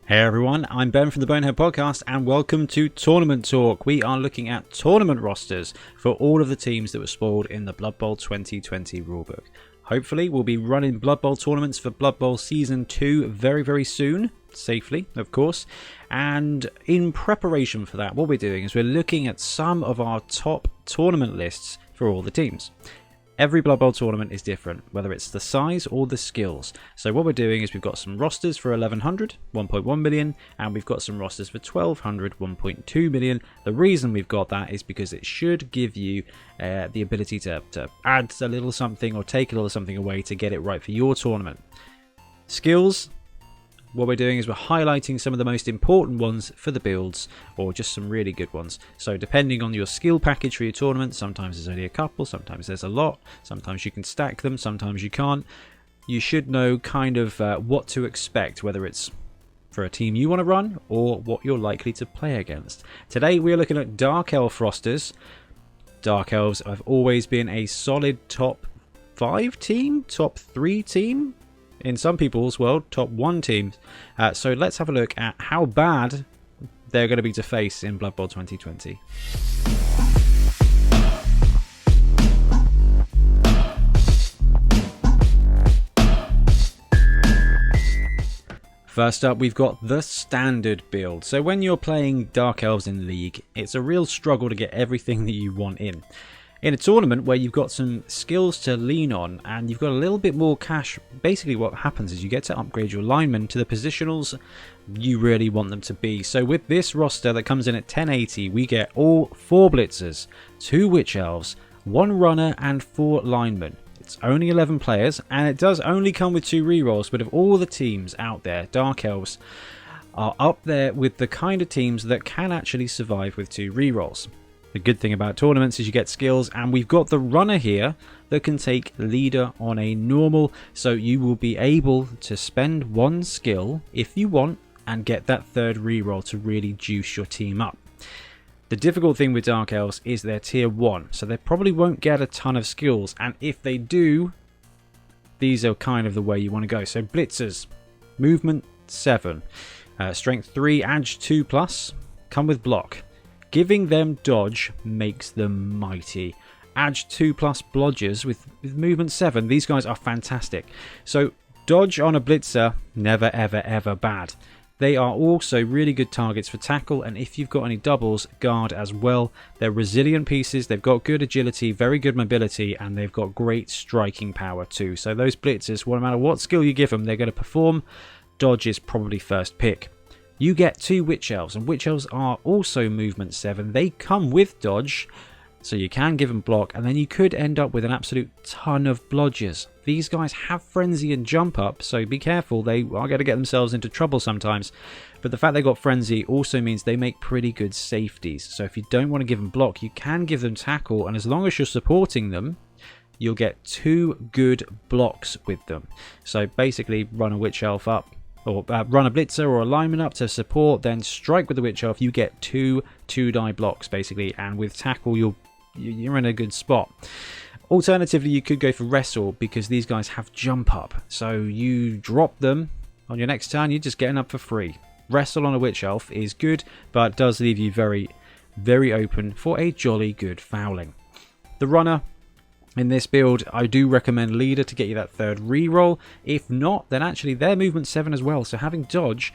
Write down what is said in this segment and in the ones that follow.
Hey everyone, I'm Ben from the Bonehead podcast and welcome to Tournament Talk. We are looking at tournament rosters for all of the teams that were spoiled in the Blood Bowl 2020 rulebook. Hopefully we'll be running Blood Bowl tournaments for Blood Bowl Season 2 very soon, safely of course, and in preparation for that what we're doing is we're looking at some of our top tournament lists for all the teams. Every Blood Bowl tournament is different, whether it's the size or the skills. So what we're doing is we've got some rosters for 1100, 1.1 million, and we've got some rosters for 1200, 1.2 million. The reason we've got that is because it should give you the ability to add a little something or take a little something away to get it right for your tournament. Skills. What we're doing is we're highlighting some of the most important ones for the builds, or just some really good ones. So depending on your skill package for your tournament, sometimes there's only a couple, sometimes there's a lot, sometimes you can stack them, sometimes you can't. You should know kind of what to expect, whether it's for a team you want to run or what you're likely to play against. Today we're looking at Dark Elf rosters. Dark Elves have always been a solid top 5 team, top 3 team. In some people's world, top 1 teams. So let's have a look at how bad they're going to be to face in Blood Bowl 2020. First up, we've got the standard build. So when you're playing Dark Elves in League, it's a real struggle to get everything that you want in. In a tournament where you've got some skills to lean on and you've got a little bit more cash, basically what happens is you get to upgrade your linemen to the positionals you really want them to be. So with this roster that comes in at 1080, we get all 4 blitzers, 2 witch elves, 1 runner and 4 linemen. It's only 11 players and it does only come with 2 rerolls, but of all the teams out there, Dark Elves are up there with the kind of teams that can actually survive with 2 rerolls. The good thing about tournaments is you get skills, and we've got the runner here that can take leader on a normal, so you will be able to spend 1 skill if you want and get that 3rd reroll to really juice your team up. The difficult thing with Dark Elves is they're tier 1, so they probably won't get a ton of skills, and if they do, these are kind of the way you want to go. So blitzers, movement 7, strength 3, edge 2+, come with block. Giving them dodge makes them mighty. Edge 2+ blodgers with movement 7. These guys are fantastic. So dodge on a blitzer, never ever bad. They are also really good targets for tackle, and if you've got any doubles, guard as well. They're resilient pieces, they've got good agility, very good mobility, and they've got great striking power too. So those blitzers, no matter what skill you give them, they're going to perform. Dodge is probably first pick. You get 2 witch elves, and witch elves are also movement 7. They come with dodge, so you can give them block, and then you could end up with an absolute ton of blodgers. These guys have frenzy and jump up, so be careful. They are going to get themselves into trouble sometimes. But the fact they got frenzy also means they make pretty good safeties. So if you don't want to give them block, you can give them tackle, and as long as you're supporting them, you'll get 2 good blocks with them. So basically run a witch elf up, or run a blitzer or a lineman up to support, then strike with the witch elf. You get 2 2-die blocks basically, and with tackle you're in a good spot. Alternatively, you could go for wrestle, because these guys have jump up, so you drop them on your next turn, you're just getting up for free. Wrestle on a witch elf is good, but does leave you very open for a jolly good fouling. The runner in this build, I do recommend leader to get you that 3rd reroll. If not, then actually they're movement 7 as well, so having dodge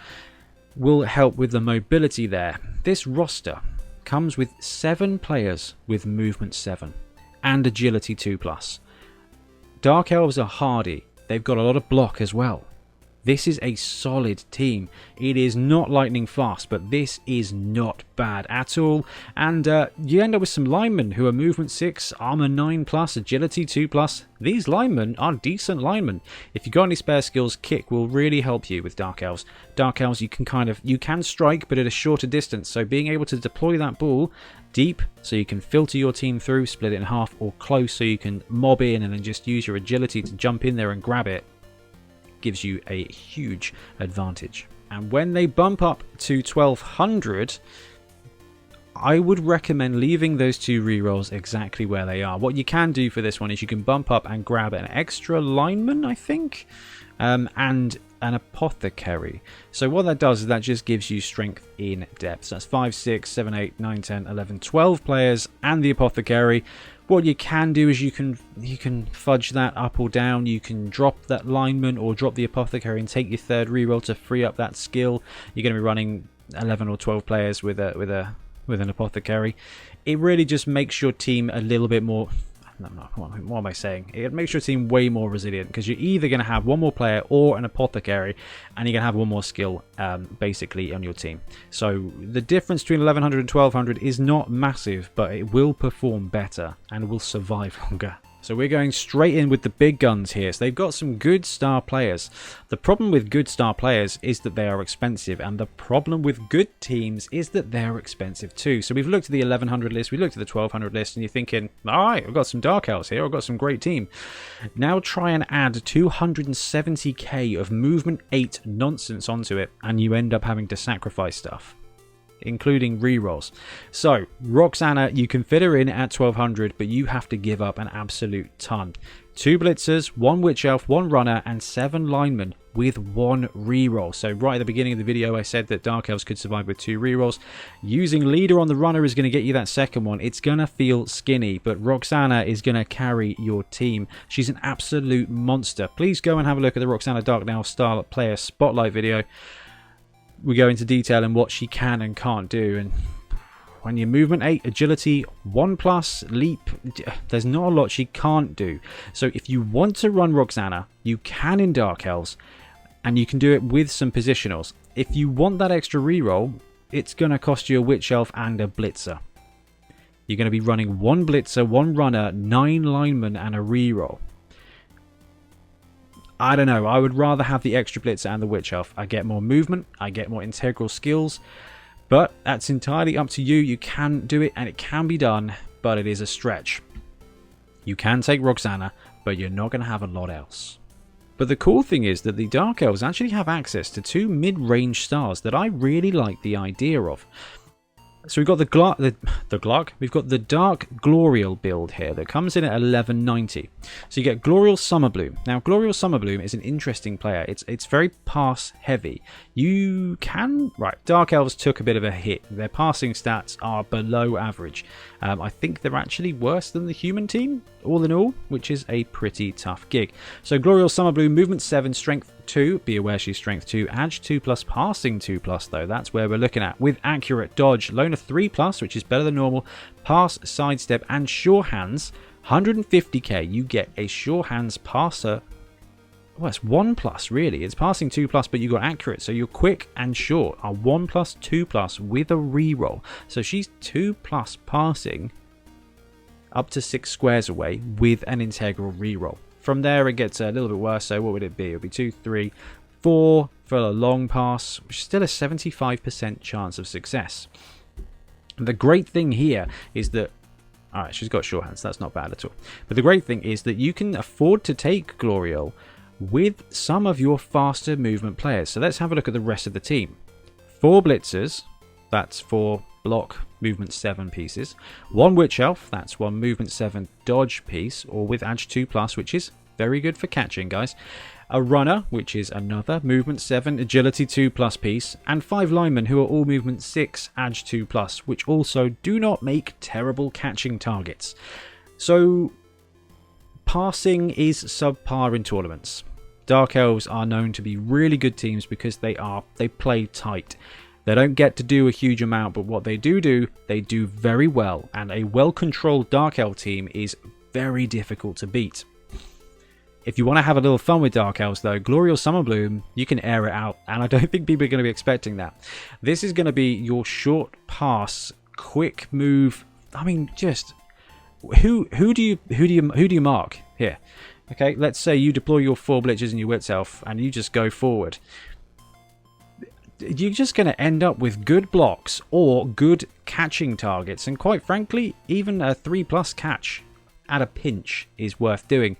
will help with the mobility there. This roster comes with 7 players with movement 7 and agility 2+. Dark Elves are hardy, they've got a lot of block as well. This is a solid team. It is not lightning fast, but this is not bad at all. And you end up with some linemen who are movement 6, armor 9+, agility 2+. These linemen are decent linemen. If you've got any spare skills, kick will really help you with Dark Elves. Dark Elves, you can strike, but at a shorter distance. So being able to deploy that ball deep, so you can filter your team through, split it in half, or close, so you can mob in and then just use your agility to jump in there and grab it, gives you a huge advantage. And when they bump up to 1200, I would recommend leaving those 2 rerolls exactly where they are. What you can do for this one is you can bump up and grab an extra lineman, I think, and an apothecary. So what that does is that just gives you strength in depth. So that's 5, 6, 7, 8, 9, 10, 11, 12 players and the apothecary. What you can do is you can fudge that up or down. You can drop that lineman or drop the apothecary and take your third reroll to free up that skill. You're going to be running 11 or 12 players with an apothecary. It really just makes your team a little bit more... No, what am I saying? It makes your team way more resilient because you're either going to have one more player or an apothecary, and you're going to have one more skill basically on your team. So the difference between 1100 and 1200 is not massive, but it will perform better and will survive longer. So we're going straight in with the big guns here. So they've got some good star players. The problem with good star players is that they are expensive, and the problem with good teams is that they're expensive too. So we've looked at the 1100 list, we looked at the 1200 list, and you're thinking, alright, I've got some Dark Elves here, I've got some great team. Now try and add 270k of movement 8 nonsense onto it, and you end up having to sacrifice stuff, including rerolls. So Roxanna, you can fit her in at 1200, but you have to give up an absolute ton. 2 blitzers, 1 witch elf, 1 runner, and 7 linemen with 1 reroll. So right at the beginning of the video I said that Dark Elves could survive with 2 rerolls. Using leader on the runner is going to get you that second one. It's going to feel skinny, but Roxanna is going to carry your team. She's an absolute monster. Please go and have a look at the Roxanna darknail style player spotlight video. We go into detail in what she can and can't do, and when you're movement 8, agility 1+, leap, there's not a lot she can't do. So if you want to run Roxanna, you can in Dark Elves, and you can do it with some positionals. If you want that extra reroll, it's going to cost you a witch elf and a blitzer. You're going to be running 1 blitzer, 1 runner, 9 linemen, and a reroll. I don't know, I would rather have the extra blitzer and the witch elf. I get more movement, I get more integral skills, but that's entirely up to you. You can do it and it can be done, but it is a stretch. You can take Roxanna, but you're not going to have a lot else. But the cool thing is that the Dark Elves actually have access to 2 mid-range stars that I really like the idea of. So we've got we've got the Dark Glorial build here that comes in at 1190. So you get Glorial Summerbloom. Now Glorial Summerbloom is an interesting player. It's very pass heavy. You can... Right, Dark Elves took a bit of a hit. Their passing stats are below average. I think they're actually worse than the human team, all in all, which is a pretty tough gig. So Glorial Summerbloom, movement 7, strength 2, be aware she's strength 2, edge 2+, passing 2+, though, that's where we're looking at, with accurate dodge, loner 3+, which is better than normal, pass, sidestep, and sure hands. 150k, you get a sure hands passer. Well, it's 1+, really. It's passing 2+, but you got accurate, so you're quick and short are 1+, 2+ with a reroll. So she's 2+ passing up to 6 squares away with an integral reroll. From there, it gets a little bit worse. So what would it be? It would be 2, 3, 4 for a long pass, which is still a 75% chance of success. The great thing here is that, alright, she's got short hands. That's not bad at all. But the great thing is that you can afford to take Glorial with some of your faster movement players. So let's have a look at the rest of the team. 4 blitzers. That's 4 block movement 7 pieces. 1 witch elf, that's 1 movement 7 dodge piece, or with edge 2+, which is very good for catching, guys. A runner, which is another movement 7 agility 2+ piece, and 5 linemen who are all movement 6 edge 2+, which also do not make terrible catching targets. So passing is subpar in tournaments. Dark Elves are known to be really good teams because they play tight. They don't get to do a huge amount, but what they do, they do very well. And a well-controlled Dark Elf team is very difficult to beat. If you want to have a little fun with Dark Elves, though, Glorial Summerbloom, you can air it out. And I don't think people are going to be expecting that. This is going to be your short pass, quick move. I mean, just who do you mark here? Okay, let's say you deploy your 4 blitzers and your Witch Elf, and you just go forward. You're just going to end up with good blocks or good catching targets, and quite frankly, even a 3+ catch at a pinch is worth doing.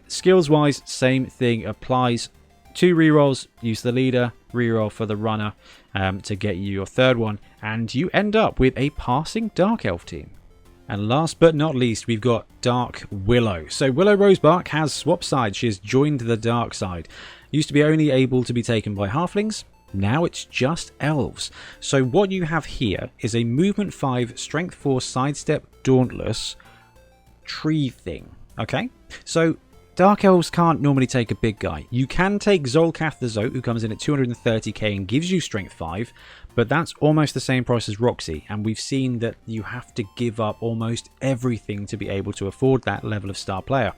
Skills wise, same thing applies. 2 rerolls, use the leader, reroll for the runner to get you your 3rd one, and you end up with a passing Dark Elf team. And last but not least, we've got Dark Willow. So Willow Rosebark has swapped sides. She has joined the dark side. Used to be only able to be taken by halflings. Now it's just elves. So what you have here is a movement 5, strength 4, sidestep, dauntless tree thing. Okay, so dark elves can't normally take a big guy. You can take Zolcath the Zote, who comes in at 230k and gives you strength 5, but that's almost the same price as Roxy, and we've seen that you have to give up almost everything to be able to afford that level of star player.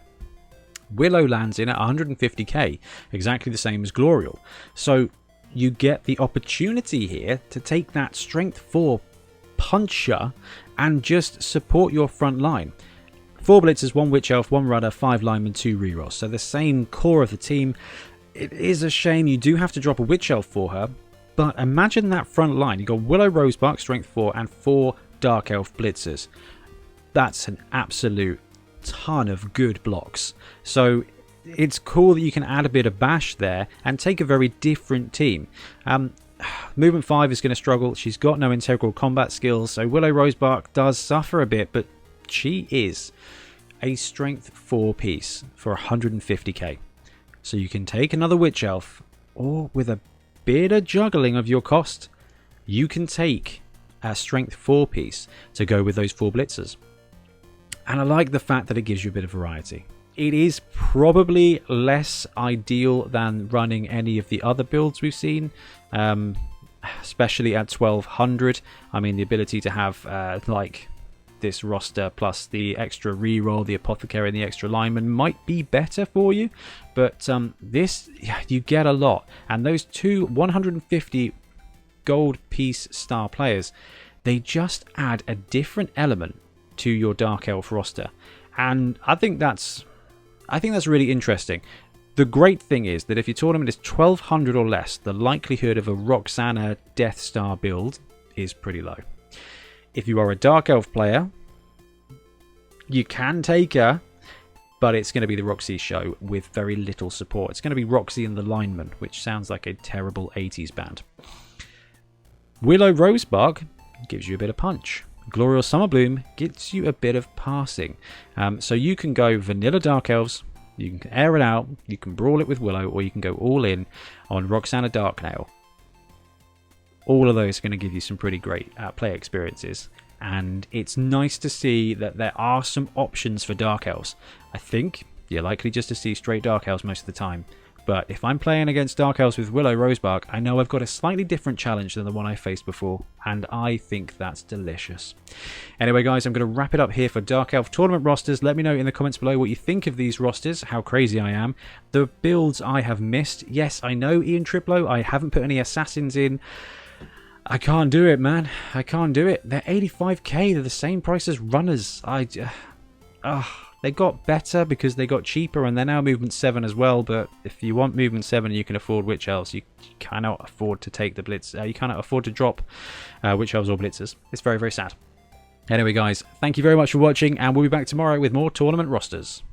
Willow lands in at 150k, exactly the same as Glorial. So you get the opportunity here to take that strength 4 puncher and just support your front line. 4 blitzers, 1 witch elf, 1 rudder, 5 linemen, 2 rerolls. So the same core of the team. It is a shame you do have to drop a witch elf for her, but imagine that front line. You've got Willow Rosebark, strength 4, and 4 dark elf blitzers. That's an absolute ton of good blocks. So it's cool that you can add a bit of bash there and take a very different team. Movement 5 is going to struggle. She's got no integral combat skills, so Willow Rosebark does suffer a bit, but she is a strength 4 piece for 150k. So you can take another witch elf, or with a bit of juggling of your cost, you can take a strength 4 piece to go with those 4 blitzers. And I like the fact that it gives you a bit of variety. It is probably less ideal than running any of the other builds we've seen, especially at 1200. I mean, the ability to have like this roster plus the extra reroll, the apothecary and the extra lineman might be better for you, but this, you get a lot. And those 2 150 gold piece star players, they just add a different element to your dark elf roster, and I think that's really interesting. The great thing is that if your tournament is 1200 or less, the likelihood of a Roxanna Death Star build is pretty low. If you are a dark elf player, you can take her, but it's going to be the Roxy show with very little support. It's going to be Roxy and the Lineman, which sounds like a terrible 80s band. Willow Rosebark gives you a bit of punch. Glorial Summerbloom gets you a bit of passing. So you can go vanilla Dark Elves, you can air it out, you can brawl it with Willow, or you can go all in on Roxanna Darknail. All of those are going to give you some pretty great play experiences. And it's nice to see that there are some options for Dark Elves. I think you're likely just to see straight Dark Elves most of the time. But if I'm playing against Dark Elves with Willow Rosebark, I know I've got a slightly different challenge than the one I faced before, and I think that's delicious. Anyway, guys, I'm going to wrap it up here for Dark Elf tournament rosters. Let me know in the comments below what you think of these rosters, how crazy I am, the builds I have missed. Yes, I know, Ian Triplo, I haven't put any assassins in. I can't do it, man. I can't do it. They're 85k. They're the same price as runners. They got better because they got cheaper, and they're now movement 7 as well. But if you want movement 7 and you can afford witch elves, you cannot afford to take the blitz. You cannot afford to drop witch elves or blitzers. It's very, very sad. Anyway, guys, thank you very much for watching, and we'll be back tomorrow with more tournament rosters.